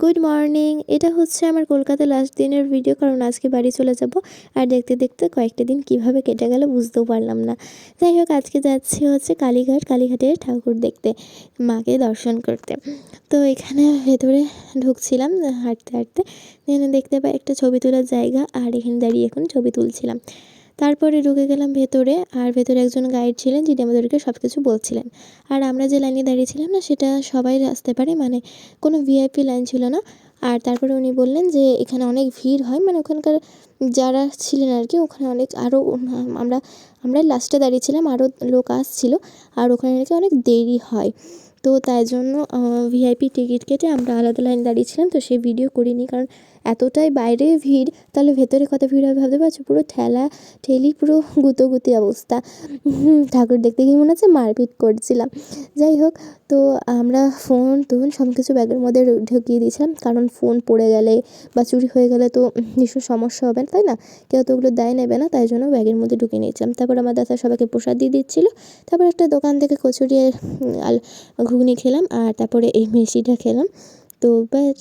Good morning. এটা হচ্ছে আমার কলকাতা লাস্ট দিনের ভিডিও, কারণ আজকে বাড়ি চলে যাব। আর দেখতে দেখতে কয়েকটা দিন কিভাবে কেটে গেল বুঝতেও পারলাম না। যাই হোক, আজকে যাচ্ছি হচ্ছে কালীঘাটে ঠাকুর দেখতে, মাকে দর্শন করতে। তো এখানে ভেতরে ঢুকছিলাম হাঁটতে হাঁটতে, এখানে দেখতে পাই একটা ছবি তোলার জায়গা, আর এখানে দাঁড়িয়ে এখন ছবি তুলছিলাম। তারপরে ঢুকে গেলাম ভেতরে, আর ভেতরে একজন গাইড ছিলেন যিনি আমাদেরকে সব কিছু বলছিলেন। আর আমরা যে লাইনে দাঁড়িয়েছিলাম না, সেটা সবাই আসতে পারে, মানে কোনো ভিআইপি লাইন ছিল না। আর তারপরে উনি বললেন যে এখানে অনেক ভিড় হয়, মানে ওখানকার যারা ছিলেন আর কি, ওখানে অনেক আরও আমরা আমরা লাস্টে দাঁড়িয়েছিলাম, আরও লোক আসছিল, আর ওখানে নাকি অনেক দেরি হয়। তো তাই জন্য ভিআইপি টিকিট কেটে আমরা আলাদা লাইন দাঁড়িয়েছিলাম। তো সেই ভিডিও করিনি, কারণ এতটাই বাইরে ভিড়, তাহলে ভেতরে কত ভিড় হবে ভাবতে পারছো। পুরো ঠেলা ঠেলি, পুরো গুতোগুতি অবস্থা। ঠাকুর দেখতে গিয়ে মনে হচ্ছে মারপিট করছিলাম। যাই হোক, তো আমরা ফোন টোন সব কিছু ব্যাগের মধ্যে ঢুকিয়ে দিয়েছিলাম, কারণ ফোন পড়ে গেলে বা চুরি হয়ে গেলে তো ভীষণ সমস্যা হবে, তাই না? কেউ তো ওগুলো দায় নেবে না, তাই জন্য ব্যাগের মধ্যে ঢুকিয়ে নিয়েছিলাম। তারপর আমার দাদা সবাইকে প্রসাদ দিয়ে দিচ্ছিলো। তারপর একটা দোকান থেকে কচুরি আর ঘুগনি খেলাম, আর তারপরে এই মিষ্টিটা খেলাম। তো ব্যাস।